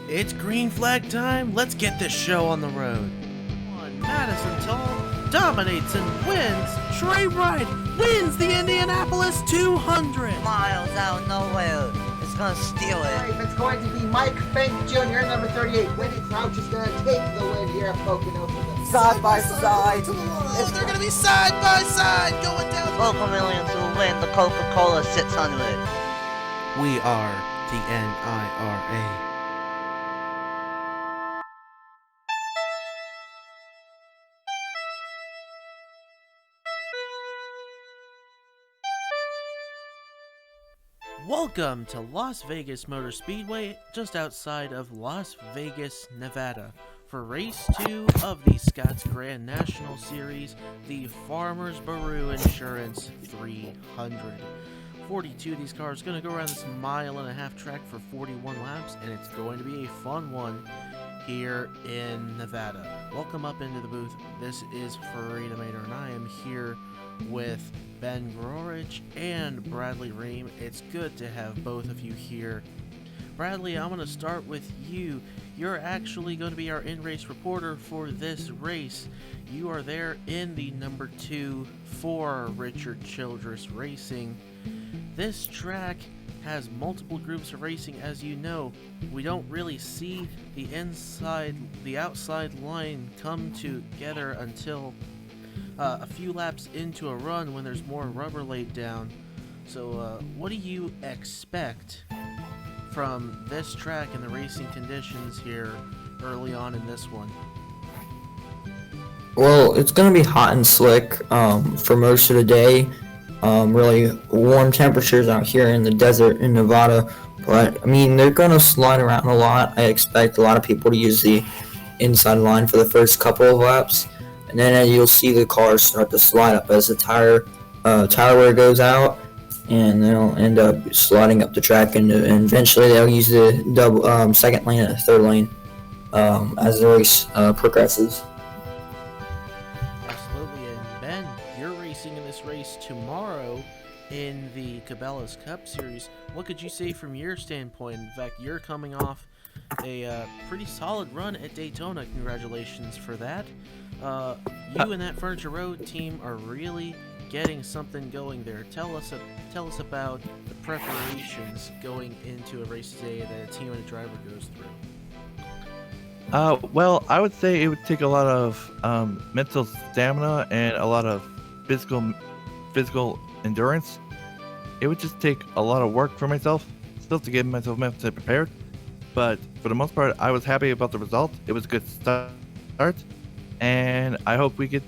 It's green flag time. Let's get this show on the road. One Madison Toll dominates and wins. Trey Wright wins the Indianapolis 200. Miles out of nowhere is gonna steal it. It's going to be Mike Fink Jr., number 38. Winnie Crouch is going to take the win here at Pocono. Side by side. Oh, they're gonna be side by side going down. Local millions will win the Coca-Cola 600. We are the NIRA. Welcome to Las Vegas Motor Speedway, just outside of Las Vegas, Nevada, for Race 2 of the Scotts Grand National Series, the Farmers Baru Insurance 300. 42 of these cars are going to go around this mile-and-a-half track for 41 laps, and it's going to be a fun one here in Nevada. Welcome up into the booth. This is Freedom Mater, and I am here with Ben Grorich and Bradley Ream. It's good to have both of you here. Bradley, I'm going to start with you. You're actually going to be our in-race reporter for this race. You are there in the number 2 for Richard Childress Racing. This track has multiple groups of racing, as you know. We don't really see the outside line come together until a few laps into a run when there's more rubber laid down. So what do you expect from this track and the racing conditions here early on in this one? Well, it's going to be hot and slick for most of the day. Really warm temperatures out here in the desert in Nevada. But, I mean, they're going to slide around a lot. I expect a lot of people to use the inside line for the first couple of laps. And then you'll see the cars start to slide up as the tire wear goes out. And they'll end up sliding up the track. And eventually they'll use the second lane and third lane as the race progresses. Absolutely. And Ben, you're racing in this race tomorrow in the Cabela's Cup Series. What could you say from your standpoint? In fact, you're coming off a pretty solid run at Daytona. Congratulations for that. You and that Furniture Road team are really getting something going there. Tell us about the preparations going into a race today that a team and a driver goes through. Well, I would say it would take a lot of mental stamina and a lot of physical endurance. It would just take a lot of work for myself, still to get myself mentally prepared. But for the most part, I was happy about the result. It was a good start, and I hope we get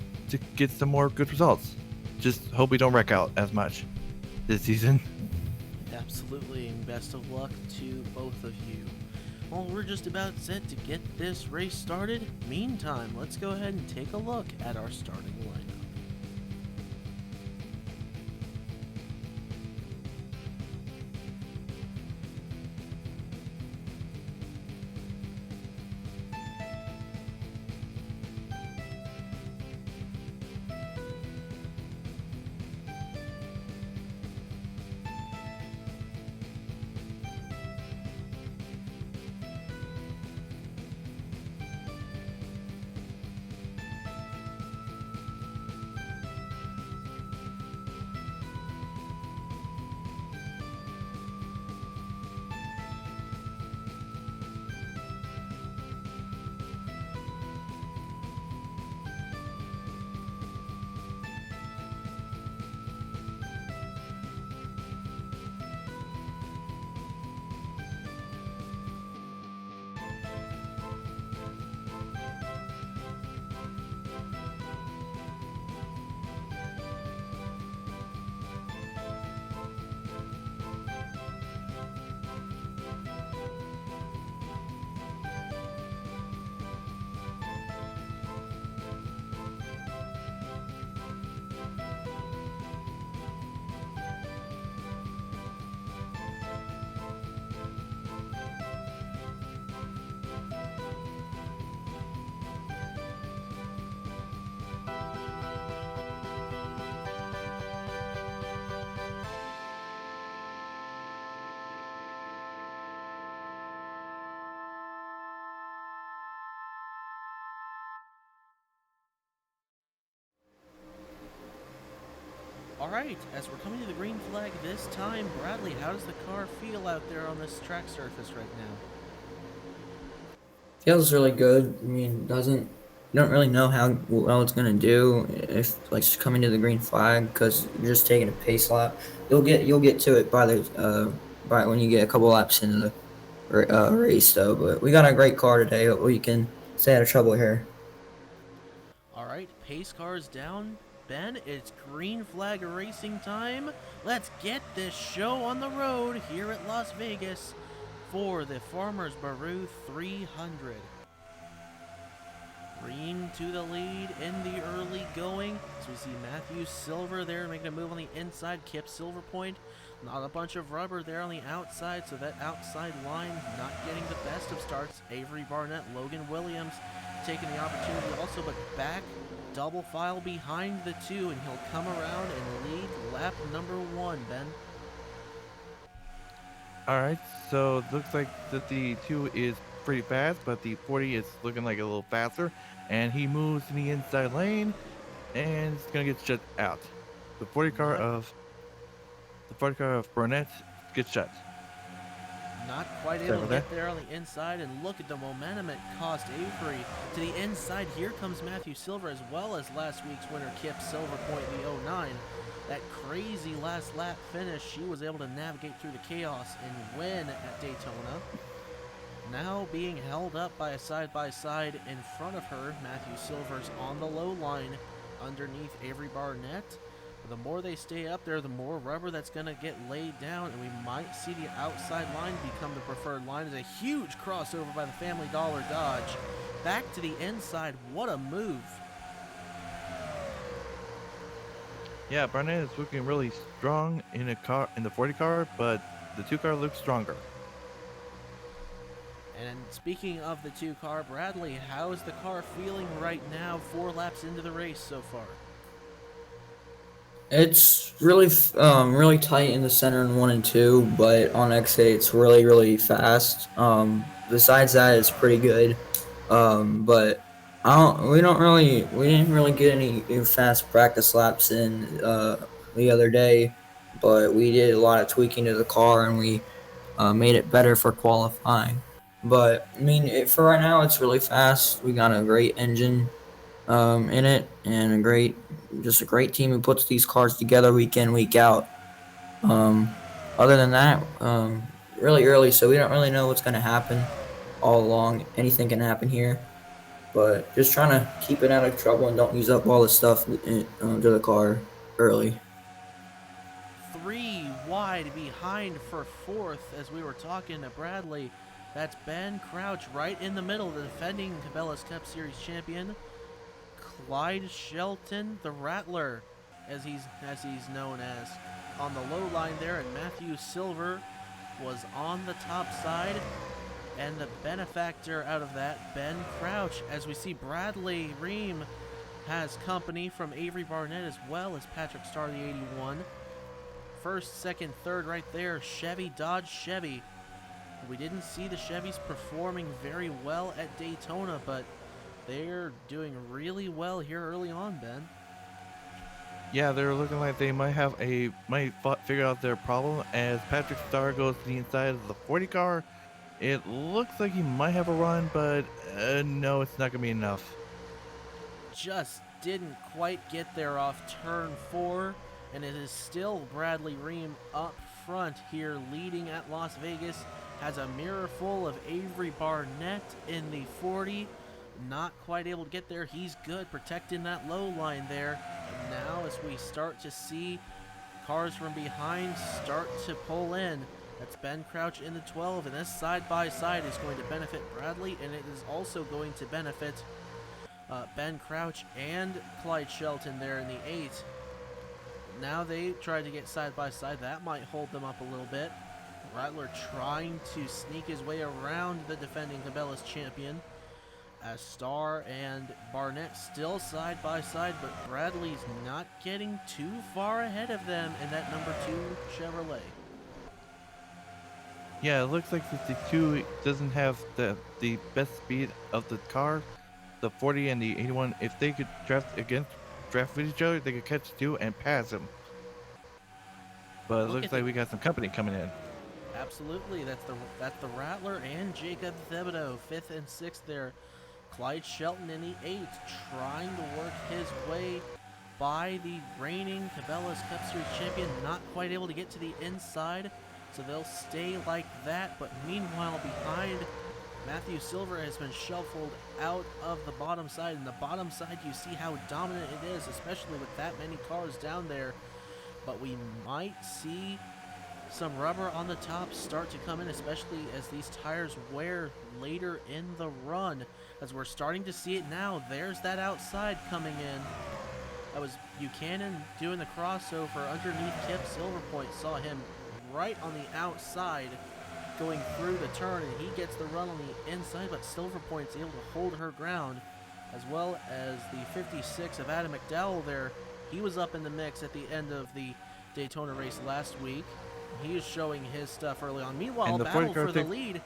some more good results. Just hope we don't wreck out as much this season. Absolutely, and best of luck to both of you. Well, we're just about set to get this race started. Meantime, let's go ahead and take a look at our starting lineup. Alright, as we're coming to the green flag this time, Bradley, how does the car feel out there on this track surface right now? Feels really good. I mean, doesn't you don't really know how well it's gonna do if like just coming to the green flag because you're just taking a pace lap. You'll get to it by when you get a couple laps into the race though. But we got a great car today. We can stay out of trouble here. Alright, pace cars down. Ben, it's green flag racing time. Let's get this show on the road here at Las Vegas for the Farmers Baru 300. Green to the lead in the early going. So we see Matthew Silver there making a move on the inside. Kip Silver Point. Not a bunch of rubber there on the outside, so that outside line not getting the best of starts. Avery Barnett, Logan Williams taking the opportunity also, but back double file behind the two, and he'll come around and lead lap number 1, Ben. All right, so it looks like that the 2 is pretty fast, but the 40 is looking like a little faster, and he moves in the inside lane, and it's gonna get shut out. The 40 car of Burnett gets shut. Not quite able to get there on the inside, and look at the momentum it cost Avery. To the inside, here comes Matthew Silver, as well as last week's winner, Kip Silver Point, the 09. That crazy last lap finish, she was able to navigate through the chaos and win at Daytona. Now being held up by a side-by-side in front of her, Matthew Silver's on the low line underneath Avery Barnett. The more they stay up there, the more rubber that's going to get laid down, and we might see the outside line become the preferred line. It's a huge crossover by the Family Dollar Dodge. Back to the inside. What a move. Yeah, Barnett is looking really strong in the 40 car, but the 2 car looks stronger. And speaking of the 2 car, Bradley, how is the car feeling right now, 4 laps into the race so far? It's really tight in the center in 1 and 2, but on X8 it's really fast. Besides that, it's pretty good. But we didn't really get any fast practice laps in the other day, but we did a lot of tweaking to the car and we made it better for qualifying. But I mean, for right now, it's really fast. We got a great engine in it, and a great team who puts these cars together week in, week out. Other than that, really early, so we don't really know what's going to happen all along. Anything can happen here, but just trying to keep it out of trouble and don't use up all the stuff to the car early. 3 wide behind for 4th, as we were talking to Bradley. That's Ben Crouch right in the middle, the defending Cabela's Cup Series champion. Clyde Shelton, the Rattler, as he's known as, on the low line there, and Matthew Silver was on the top side, and the benefactor out of that, Ben Crouch, as we see Bradley Ream has company from Avery Barnett as well as Patrick Starr, the 81. First, second, third right there, Chevy, Dodge, Chevy. We didn't see the Chevys performing very well at Daytona, but they're doing really well here early on, Ben. Yeah, they're looking like they might figure out their problem as Patrick Starr goes to the inside of the 40 car. It looks like he might have a run, but no, it's not going to be enough. Just didn't quite get there off turn 4, and it is still Bradley Ream up front here, leading at Las Vegas. Has a mirror full of Avery Barnett in the 40. Not quite able to get there. He's good, protecting that low line there. And now as we start to see cars from behind start to pull in, that's Ben Crouch in the 12, and this side-by-side is going to benefit Bradley, and it is also going to benefit Ben Crouch and Clyde Shelton there in the 8. Now they try to get side-by-side. That might hold them up a little bit. Rattler trying to sneak his way around the defending Cabela's champion, as Starr and Barnett still side by side, but Bradley's not getting too far ahead of them in that number 2 Chevrolet. Yeah, it looks like the 2 doesn't have the best speed of the car. The 40 and the 81, if they could draft with each other, they could catch 2 and pass him. But it Look looks at like the- we got some company coming in. Absolutely, that's the Rattler and Jacob Thibodeau, 5th and 6th there. Clyde Shelton in the 8th, trying to work his way by the reigning Cabela's Cup Series champion, not quite able to get to the inside, so they'll stay like that. But meanwhile, behind, Matthew Silver has been shuffled out of the bottom side, and the bottom side, you see how dominant it is, especially with that many cars down there. But we might see some rubber on the top start to come in, especially as these tires wear later in the run. As we're starting to see it now, there's that outside coming in. That was Buchanan doing the crossover underneath Kip Silverpoint. Saw him right on the outside going through the turn, and he gets the run on the inside, but Silverpoint's able to hold her ground, as well as the 56 of Adam McDowell there. He was up in the mix at the end of the Daytona race last week. He is showing his stuff early on. Meanwhile, And the battle 40 car for the lead.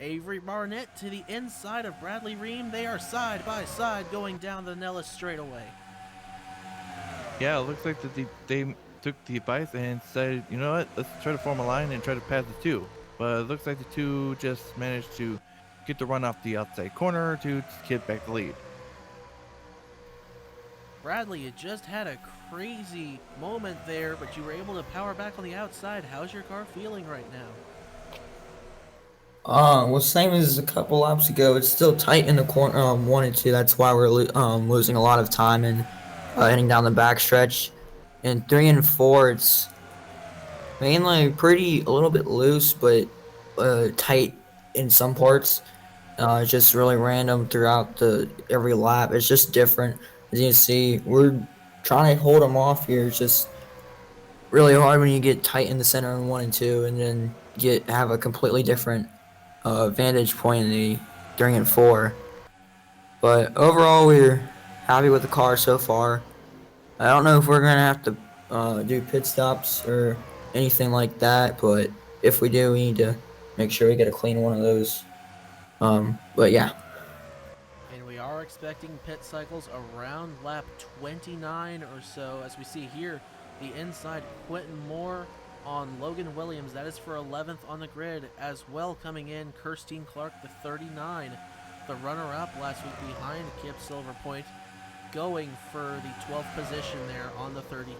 Avery Barnett to the inside of Bradley Ream. They are side by side going down the Nellis straightaway. Yeah, it looks like that they took the advice and said, you know what, let's try to form a line and try to pass the two. But it looks like the two just managed to get the run off the outside corner to get back the lead. Bradley, you just had a crazy moment there, but you were able to power back on the outside. How's your car feeling right now? Well, same as a couple laps ago. It's still tight in the corner, 1 and 2. That's why we're losing a lot of time and heading down the backstretch. And 3 and 4, it's mainly a little bit loose, but tight in some parts. It's just really random throughout every lap. It's just different. As you can see, we're trying to hold them off here. It's just really hard when you get tight in the center in 1 and 2, and then have a completely different vantage point in the 3 and 4. But overall, we're happy with the car so far. I don't know if we're gonna have to do pit stops or anything like that, but if we do, we need to make sure we get a clean one of those. But yeah. And we are expecting pit cycles around lap 29 or so. As we see here, the inside Quentin Moore on Logan Williams. That is for 11th on the grid. As well coming in, Kirstine Clark, the 39. The runner-up last week behind Kip Silverpoint, going for the 12th position there on the 32.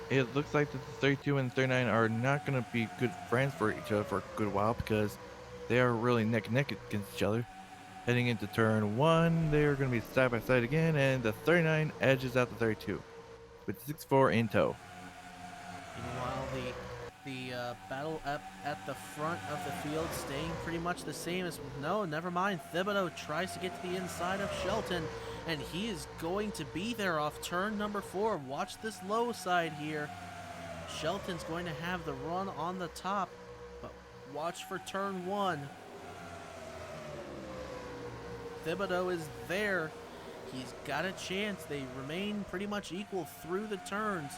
It looks like that the 32 and 39 are not going to be good friends for each other for a good while because they are really neck and neck against each other. Heading into turn 1, they are going to be side by side again, and the 39 edges out the 32 with 6-4 in tow. Meanwhile, the battle up at the front of the field staying pretty much the same as... No, never mind. Thibodeau tries to get to the inside of Shelton, and he is going to be there off turn number 4. Watch this low side here. Shelton's going to have the run on the top, but watch for turn 1. Thibodeau is there. He's got a chance. They remain pretty much equal through the turns.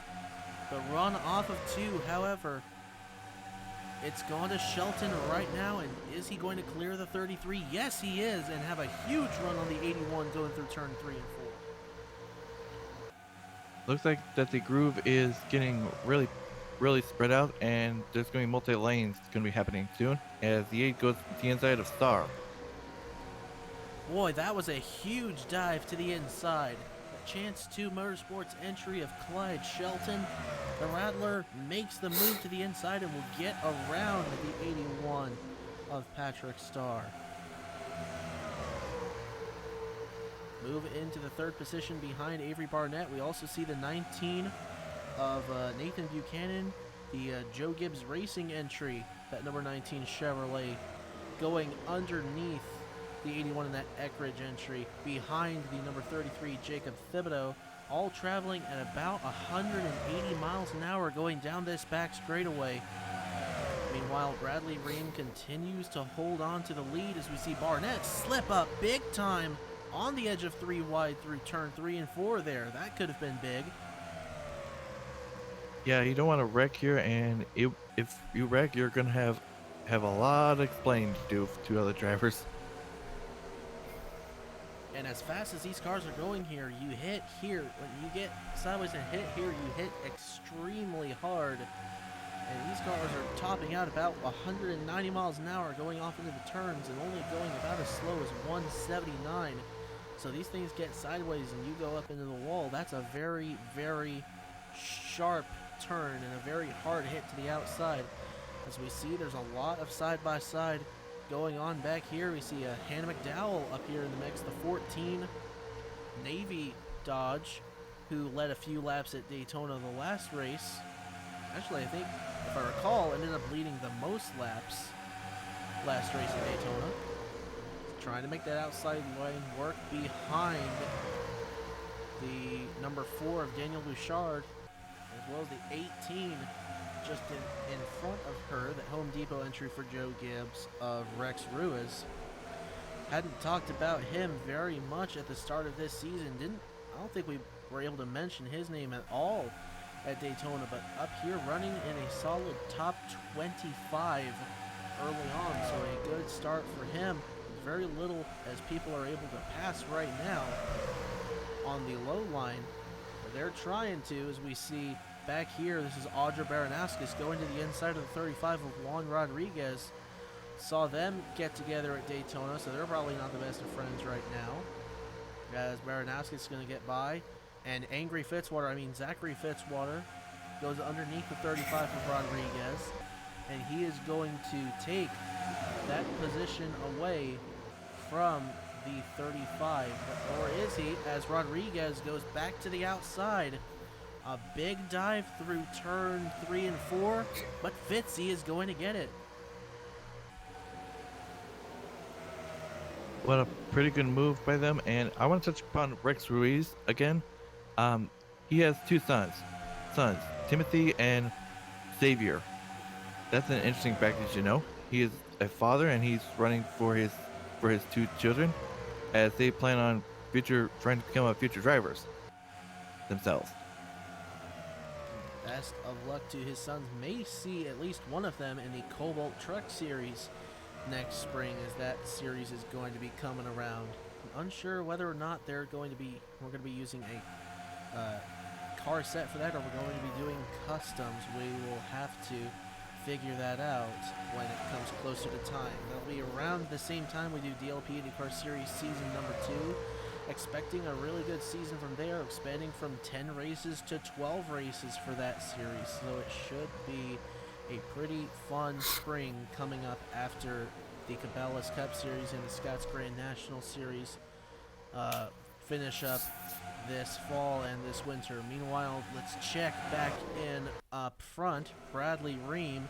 The run off of 2, however, it's gone to Shelton right now, and is he going to clear the 33? Yes, he is, and have a huge run on the 81 going through turn 3 and 4. Looks like that the groove is getting really spread out, and there's going to be multi-lanes going to be happening soon as the 8 goes to the inside of Star. Boy, that was a huge dive to the inside. Chance 2 Motorsports entry of Clyde Shelton. The Rattler makes the move to the inside and will get around the 81 of Patrick Starr. Move into the 3rd position behind Avery Barnett. We also see the 19 of Nathan Buchanan, the Joe Gibbs Racing entry, that number 19 Chevrolet, going underneath the 81 in that Eckridge entry, behind the number 33 Jacob Thibodeau, all traveling at about 180 miles an hour going down this back straightaway. Meanwhile, Bradley Ream continues to hold on to the lead as we see Barnett slip up big time on the edge of 3 wide through turn 3 and 4 there. That could have been big. Yeah, you don't want to wreck here, and if you wreck, you're going to have a lot of explaining to do to other drivers. And as fast as these cars are going here, you hit here. When you get sideways and hit here, you hit extremely hard. And these cars are topping out about 190 miles an hour going off into the turns and only going about as slow as 179. So these things get sideways and you go up into the wall. That's a very, very sharp turn and a very hard hit to the outside. As we see, there's a lot of side-by-side going on back here. We see a Hannah McDowell up here in the mix, the 14 Navy Dodge, who led a few laps at Daytona the last race. Actually, I think, if I recall, ended up leading the most laps last race at Daytona. Trying to make that outside lane work behind the number 4 of Daniel Bouchard, as well as the 18 just in front of her, that Home Depot entry for Joe Gibbs of Rex Ruiz. Hadn't talked about him very much at the start of this season. I don't think we were able to mention his name at all at Daytona, but up here running in a solid top 25 early on, so a good start for him. Very little as people are able to pass right now on the low line. But they're trying to, as we see back here. This is Audra Baranowskis going to the inside of the 35 of Juan Rodriguez. Saw them get together at Daytona, so they're probably not the best of friends right now. As Baranowskis is going to get by. And Zachary Fitzwater goes underneath the 35 of Rodriguez. And he is going to take that position away from the 35. Or is he? As Rodriguez goes back to the outside. A big dive through turn 3 and 4, but Fitzy is going to get it. What a pretty good move by them. And I want to touch upon Rex Ruiz again. He has 2 sons, Timothy and Xavier. That's an interesting fact, did you know? He is a father and he's running for his 2 children, as they plan on trying to become future drivers themselves. Best of luck to his sons. May see at least one of them in the Cobalt Truck Series next spring, as that series is going to be coming around. I'm unsure whether or not we're going to be using a car set for that, or we're going to be doing customs. We will have to figure that out when it comes closer to time. That'll be around the same time we do DLP IndyCar Series season number 2. Expecting a really good season from there, expanding from 10 races to 12 races for that series. So it should be a pretty fun spring coming up after the Cabela's Cup Series and the Scott's Grand National Series finish up this fall and this winter. Meanwhile, let's check back in up front. Bradley Ream.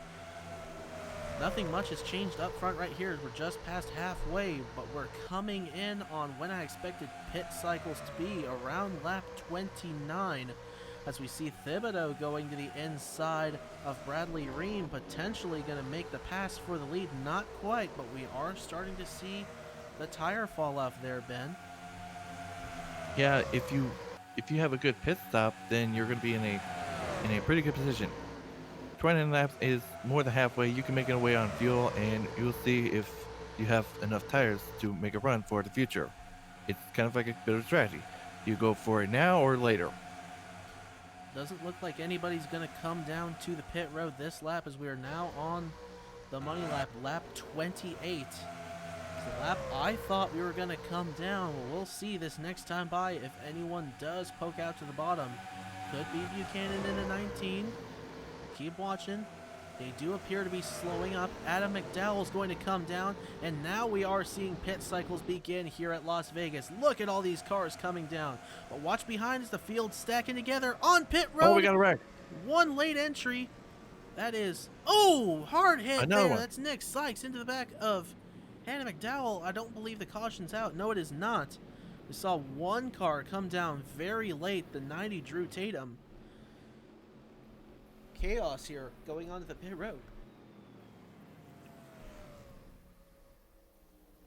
Nothing much has changed up front right here. We're just past halfway, but we're coming in on when I expected pit cycles to be, around lap 29, as we see Thibodeau going to the inside of Bradley Ream, potentially going to make the pass for the lead. Not quite, but we are starting to see the tire fall off there, Ben. Yeah, if you have a good pit stop, then you're going to be in a pretty good position. 29 laps is more than halfway. You can make it away on fuel, and you'll see if you have enough tires to make a run for the future. It's kind of like a bit of a strategy. You go for it now or later. Doesn't look like anybody's going to come down to the pit road this lap, as we are now on the money lap, lap 28. It's the lap I thought we were going to come down. Well, we'll see this next time by if anyone does poke out to the bottom. Could be Buchanan in a 19. Keep watching. They do appear to be slowing up. Adam McDowell is going to come down, and now we are seeing pit cycles begin here at Las Vegas. Look at all these cars coming down. But watch behind as the field's stacking together on pit road. Oh, we got a wreck. One late entry. That is, hard hit Another there. one. That's Nick Sykes into the back of Hannah McDowell. I don't believe the caution's out. No, it is not. We saw one car come down very late, the 90 Drew Tatum. Chaos here going on to the pit road.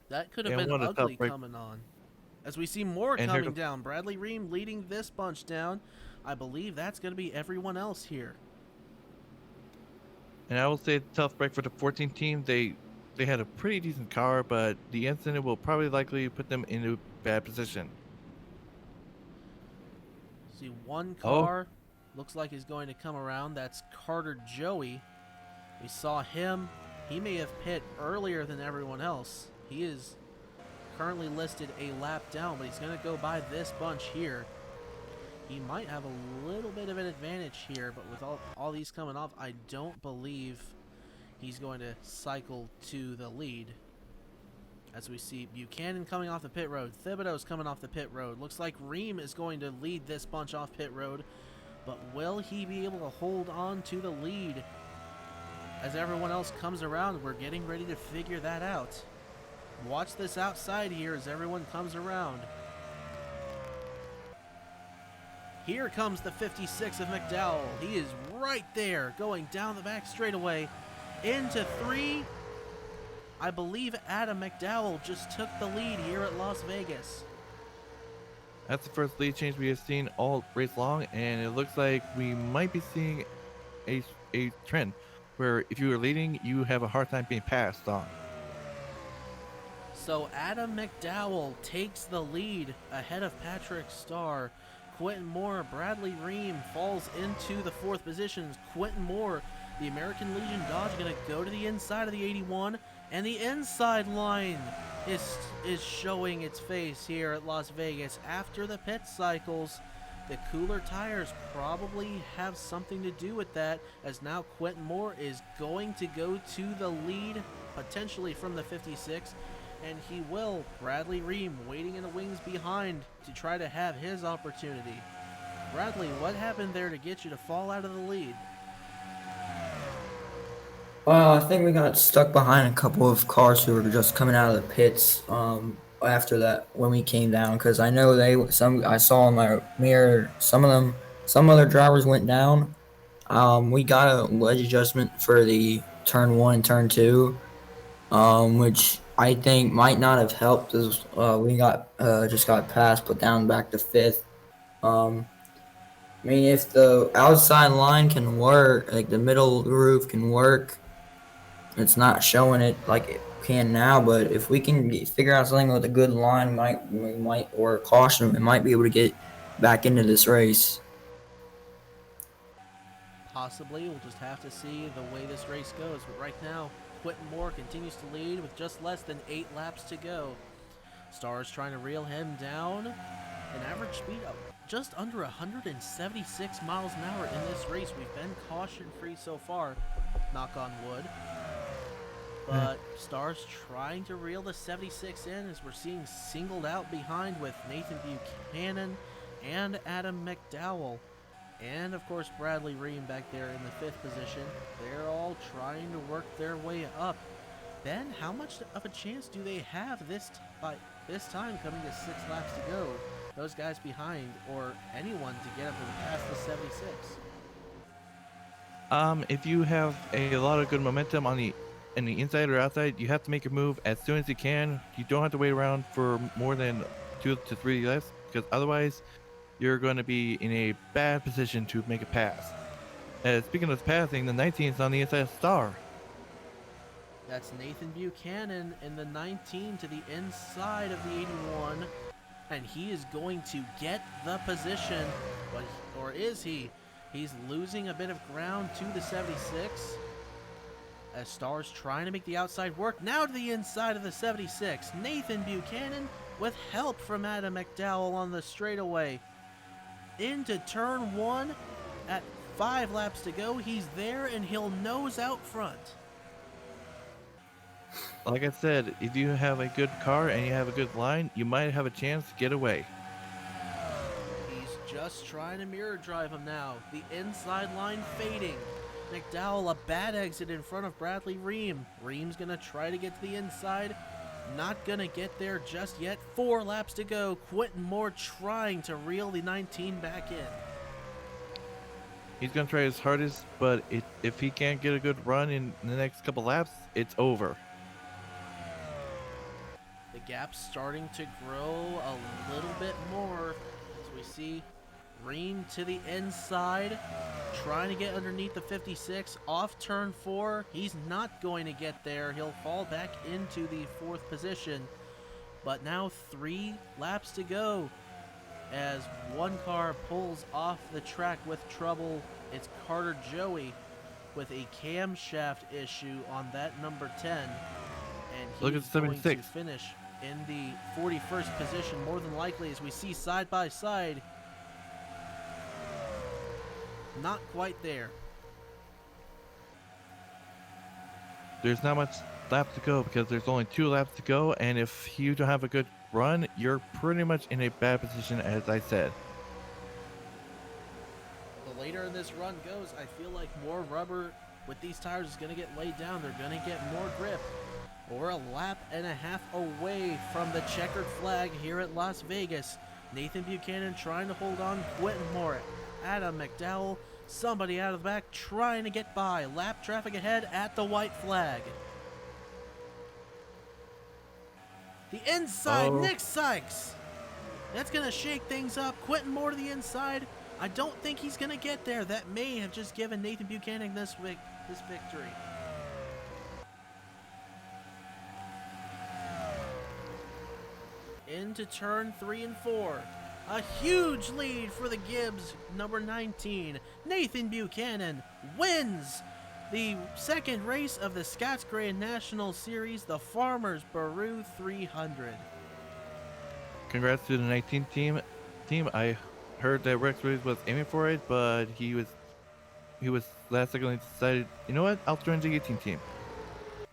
That could have been ugly coming on. As we see more coming down. Bradley Ream leading this bunch down. I believe that's going to be everyone else here. And I will say tough break for the 14 team. They had a pretty decent car, but the incident will probably likely put them into bad position. See, one Oh. car looks like he's going to come around. That's Carter Joey. We saw him. He may have pit earlier than everyone else. He is currently listed a lap down, but he's going to go by this bunch here. He might have a little bit of an advantage here, but with all these coming off, I don't believe he's going to cycle to the lead. As we see Buchanan coming off the pit road, Thibodeau's coming off the pit road. Looks like Ream is going to lead this bunch off pit road, but will he be able to hold on to the lead as everyone else comes around? We're getting ready to figure that out. Watch this outside here as everyone comes around. Here comes the 56 of McDowell. He is right there, going down the back straightaway into 3. I believe Adam McDowell just took the lead here at Las Vegas. That's the first lead change we have seen all race long, and it looks like we might be seeing a trend where if you are leading, you have a hard time being passed on. So Adam McDowell takes the lead ahead of Patrick Starr. Quentin Moore, Bradley Ream falls into the 4th positions. Quentin Moore, the American Legion Dodge, going to go to the inside of the 81, and the inside line is showing its face here at Las Vegas. After the pit cycles, the cooler tires probably have something to do with that, as now Quentin Moore is going to go to the lead, potentially from the 56, and he will. Bradley Ream waiting in the wings behind to try to have his opportunity. Bradley, what happened there to get you to fall out of the lead? Well, I think we got stuck behind a couple of cars who were just coming out of the pits after that when we came down, because I know I saw in my mirror some other drivers went down. We got a ledge adjustment for the turn 1 and turn 2, which I think might not have helped as we just got passed, put down back to 5th. I mean, if the outside line can work, like the middle roof can work, it's not showing it like it can now. But if we can figure out something with a good line, or a caution, we might be able to get back into this race. Possibly. We'll just have to see the way this race goes. But right now, Quentin Moore continues to lead with just less than 8 laps to go. Starr's trying to reel him down. An average speed of just under 176 miles an hour in this race. We've been caution-free so far, knock on wood. But Starr's trying to reel the 76 in, as we're seeing singled out behind with Nathan Buchanan and Adam McDowell. And, of course, Bradley Ream back there in the 5th position. They're all trying to work their way up. Ben, how much of a chance do they have this time coming to 6 laps to go? Those guys behind, or anyone to get up and past the 76? If you have a lot of good momentum in the inside or outside, you have to make your move as soon as you can. You don't have to wait around for more than 2 to 3 laps, because otherwise you're going to be in a bad position to make a pass. Speaking of passing, the 19 is on the inside of Starr. That's Nathan Buchanan in the 19 to the inside of the 81. And he is going to get the position. Or is he? He's losing a bit of ground to the 76. As Starr's trying to make the outside work. Now to the inside of the 76. Nathan Buchanan with help from Adam McDowell on the straightaway. Into turn 1 at 5 laps to go. He's there and he'll nose out front. Like I said, if you have a good car and you have a good line, you might have a chance to get away. He's just trying to mirror drive him now. The inside line fading. McDowell, a bad exit in front of Bradley Ream. Ream's going to try to get to the inside. Not going to get there just yet. 4 laps to go. Quentin Moore trying to reel the 19 back in. He's going to try his hardest, but if he can't get a good run in the next couple laps, it's over. The gap's starting to grow a little bit more as we see Ream to the inside, trying to get underneath the 56, off turn 4. He's not going to get there. He'll fall back into the 4th position. But now 3 laps to go as one car pulls off the track with trouble. It's Carter Joey with a camshaft issue on that number 10. And Look at he's going to 76. finish in the 41st position, more than likely, as we see side by side. Not quite there. There's not much laps to go because there's only 2 laps to go, and if you don't have a good run, you're pretty much in a bad position, as I said. The later in this run goes, I feel like more rubber with these tires is going to get laid down. They're going to get more grip. We're a lap and a half away from the checkered flag here at Las Vegas. Nathan Buchanan trying to hold on. Quentin Moore, Adam McDowell, somebody out of the back trying to get by. Lap traffic ahead at the white flag. The inside, Nick Sykes. That's going to shake things up. Quentin Moore to the inside. I don't think he's going to get there. That may have just given Nathan Buchanan this victory. Into turn 3 and 4. A huge lead for the Gibbs, number 19. Nathan Buchanan wins the second race of the Scots Grand National Series, the Farmers Baru 300. Congrats to the 19 team. I heard that Rex Williams was aiming for it, but he was last second decided, you know what? I'll join the 18 team.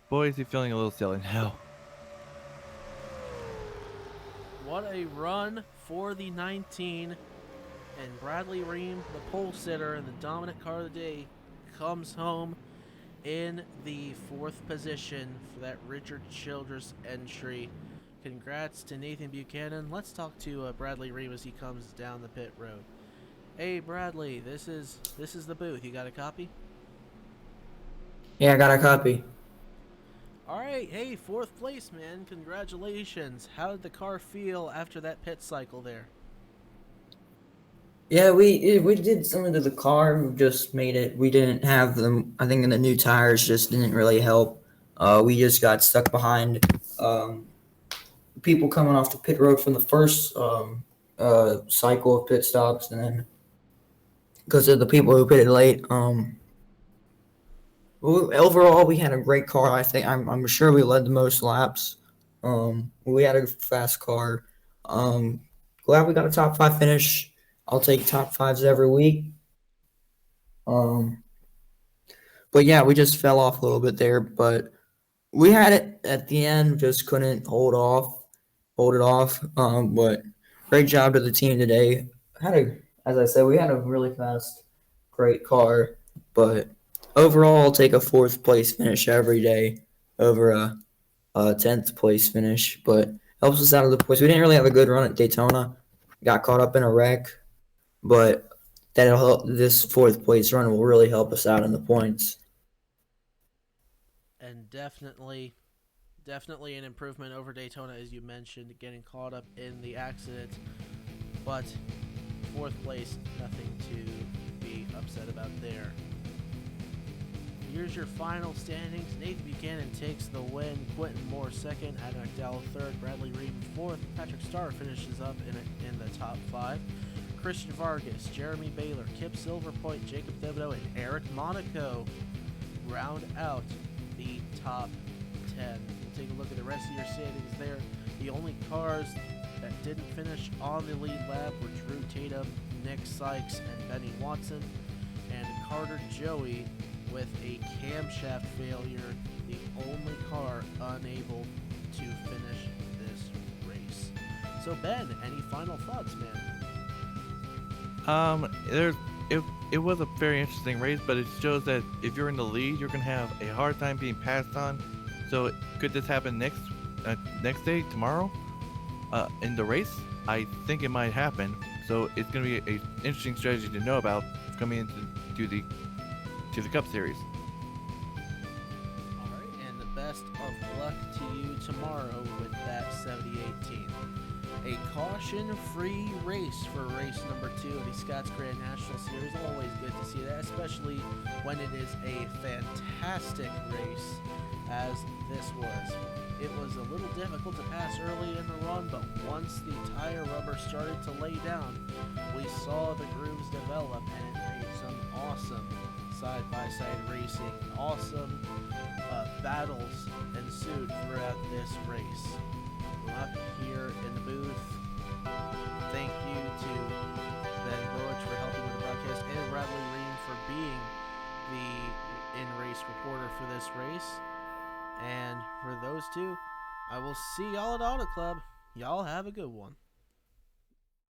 Boy, is he feeling a little silly now. What a run for the 19. And Bradley Ream, the pole sitter and the dominant car of the day, comes home in the 4th position for that Richard Childress entry. Congrats to Nathan Buchanan. Let's talk to Bradley Ream as he comes down the pit road. Hey Bradley, this is the booth. You got a copy? Yeah, I got a copy. All right, hey, 4th place, man. Congratulations. How did the car feel after that pit cycle there? Yeah, we did something to the car. We just made it. We didn't have them. I think the new tires just didn't really help. We just got stuck behind people coming off the pit road from the first cycle of pit stops, and then because of the people who pitted late. Overall, we had a great car. I think I'm sure we led the most laps. We had a fast car. Glad we got a top 5 finish. I'll take top 5s every week. But yeah, we just fell off a little bit there, but we had it at the end, just couldn't hold it off. But great job to the team today. As I said, we had a really fast, great car, but overall, I'll take a 4th place finish every day over a 10th place finish, but helps us out of the points. We didn't really have a good run at Daytona. Got caught up in a wreck, but that'll help. This 4th place run will really help us out in the points. And definitely an improvement over Daytona, as you mentioned, getting caught up in the accident. But 4th place, nothing to be upset about there. Here's your final standings. Nathan Buchanan takes the win. Quentin Moore 2nd. Adam McDowell 3rd. Bradley Ream 4th. Patrick Starr finishes up in the top 5. Christian Vargas, Jeremy Baylor, Kip Silverpoint, Jacob Thibodeau, and Eric Monaco round out the top 10. We'll take a look at the rest of your standings there. The only cars that didn't finish on the lead lap were Drew Tatum, Nick Sykes, and Benny Watson, and Carter Joey with a camshaft failure, the only car unable to finish this race. So Ben, any final thoughts, man? It was a very interesting race, but it shows that if you're in the lead, you're gonna have a hard time being passed on. So could this happen next day, tomorrow, in the race? I think it might happen. So it's gonna be an interesting strategy to know about coming into the Cup Series. All right, and the best of luck to you tomorrow with that 78 team. A caution-free race for race number 2 of the Scots Grand National Series. Always good to see that, especially when it is a fantastic race as this was. It was a little difficult to pass early in the run, but once the tire rubber started to lay down, we saw the grooves develop, and it made some awesome side-by-side racing. Awesome battles ensued throughout this race. Up here in the booth, thank you to Ben Burrich for helping with the broadcast, and Bradley Ream for being the in-race reporter for this race. And for those two, I will see y'all at Auto Club. Y'all have a good one.